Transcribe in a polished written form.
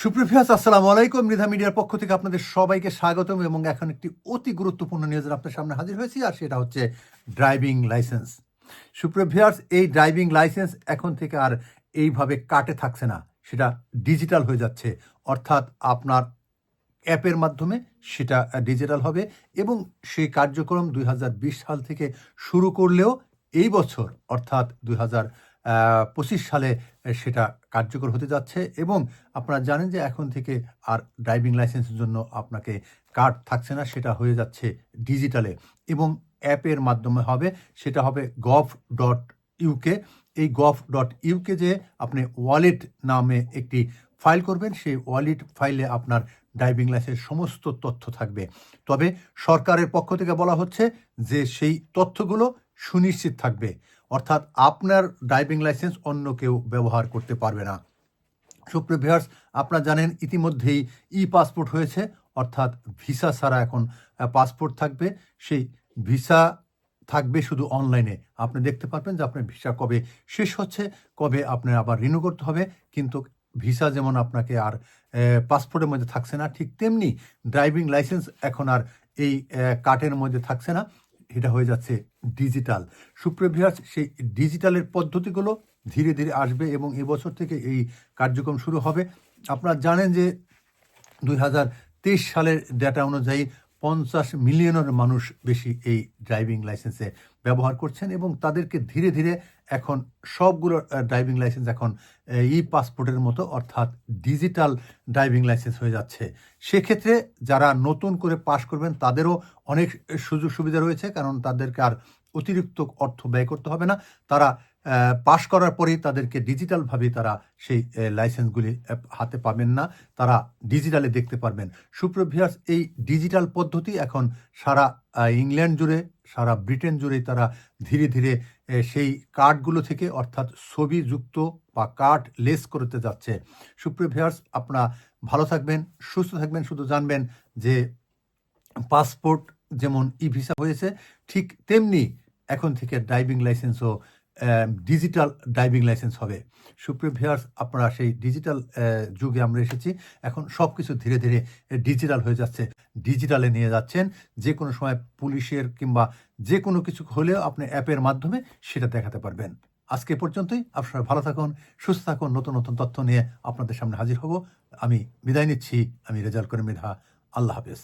সুপ্রিয় ভিউয়ার্স, আসসালামু আলাইকুম। মৃধা মিডিয়ার পক্ষ থেকে আপনাদের সবাইকে স্বাগতম এবং এখন একটি অতি গুরুত্বপূর্ণ নিউজের আপনার সামনে হাজির হয়েছি, আর সেটা হচ্ছে ড্রাইভিং লাইসেন্স। সুপ্রিয় ভিউয়ার্স, এই ড্রাইভিং লাইসেন্স এখন থেকে আর এইভাবে কাটে থাকছে না, সেটা ডিজিটাল হয়ে যাচ্ছে। অর্থাৎ আপনার অ্যাপের মাধ্যমে সেটা ডিজিটাল হবে এবং সেই কার্যক্রম 2020 সাল থেকে শুরু করলেও এই বছর অর্থাৎ 2025 সালে সেটা কার্যকর হতে যাচ্ছে। এবং আপনারা জানেন যে এখন থেকে আর ড্রাইভিং লাইসেন্সের জন্য আপনাকে কার্ড থাকছে না, সেটা হয়ে যাচ্ছে ডিজিটালে এবং অ্যাপের মাধ্যমে হবে। সেটা হবে gov.uk। এই gov.uk যে আপনি ওয়ালেট নামে একটি ফাইল করবেন, সেই ওয়ালেট ফাইলে আপনার ড্রাইভিং লাইসেন্স সমস্ত তথ্য থাকবে। তবে সরকারের পক্ষ থেকে বলা হচ্ছে যে সেই তথ্যগুলো সুনিশ্চিত থাকবে, অর্থাৎ আপনার ড্রাইভিং লাইসেন্স অন্য কেউ ব্যবহার করতে পারবে না। সুপ্রিয় ভিউয়ার্স, আপনারা জানেন ইতিমধ্যেই পাসপোর্ট হয়েছে, অর্থাৎ ভিসা ছাড়া এখন পাসপোর্ট থাকবে। সেই ভিসা থাকবে শুধু অনলাইনে, আপনি দেখতে পারবেন যে আপনার ভিসা কবে শেষ হচ্ছে, কবে আপনার আবার রিনিউ করতে হবে। কিন্তু ভিসা যেমন আপনাকে আর পাসপোর্টের মধ্যে থাকছে না, ঠিক তেমনি ড্রাইভিং লাইসেন্স এখন আর এই কার্ডের মধ্যে থাকছে না, এটা হয়ে যাচ্ছে ডিজিটাল। সুপ্রিয় ভিউয়ার্স, সেই ডিজিটালের পদ্ধতিগুলো ধীরে ধীরে আসবে এবং এবছর থেকে এই কার্যক্রম শুরু হবে। আপনারা জানেন যে 2023 সালের ডেটা অনুযায়ী 50 মিলিয়নের মানুষ বেশি এই ড্রাইভিং লাইসেন্সে ব্যবহার করছেন এবং তাদেরকে ধীরে ধীরে এখন সবগুলো ড্রাইভিং লাইসেন্স এখন পাসপোর্টের মতো, অর্থাৎ ডিজিটাল ড্রাইভিং লাইসেন্স হয়ে যাচ্ছে। সেক্ষেত্রে যারা নতুন করে পাস করবেন তাদেরও অনেক সুযোগ সুবিধা রয়েছে, কারণ তাদেরকে আর অতিরিক্ত অর্থ ব্যয় করতে হবে না। তারা পাস করার পরেই তাদেরকে ডিজিটালভাবে তারা সেই লাইসেন্সগুলি হাতে পাবেন না, তারা ডিজিটালে দেখতে পারবেন। সুপ্রিয় ভিউয়ার্স, এই ডিজিটাল পদ্ধতি এখন সারা ইংল্যান্ড জুড়ে, সারা ব্রিটেন জুড়ে তারা ধীরে ধীরে সেই কার্ডগুলো থেকে, অর্থাৎ ছবিযুক্ত বা কার্ড লেস করতে যাচ্ছে। সুপ্রিয় ভিউয়ার্স, আপনারা ভালো থাকবেন, সুস্থ থাকবেন। শুধু জানবেন যে পাসপোর্ট যেমন ভিসা হয়েছে, ঠিক তেমনি এখন থেকে ড্রাইভিং লাইসেন্সও ডিজিটাল ড্রাইভিং লাইসেন্স হবে। সুপ্রিয় ভিউয়ার্স, আপনারা সেই ডিজিটাল যুগে আমরা এসেছি, এখন সব কিছু ধীরে ধীরে ডিজিটাল হয়ে যাচ্ছে, ডিজিটালে নিয়ে যাচ্ছেন। যে কোনো সময় পুলিশের কিংবা যে কোনো কিছু হলেও আপনি অ্যাপের মাধ্যমে সেটা দেখাতে পারবেন। আজকে পর্যন্তই। আপনারা ভালো থাকুন, সুস্থ থাকুন। নতুন নতুন তথ্য নিয়ে আপনাদের সামনে হাজির হব। আমি বিদায় নিচ্ছি। আমি রেজাউল করিম মৃধা। আল্লাহ হাফেজ।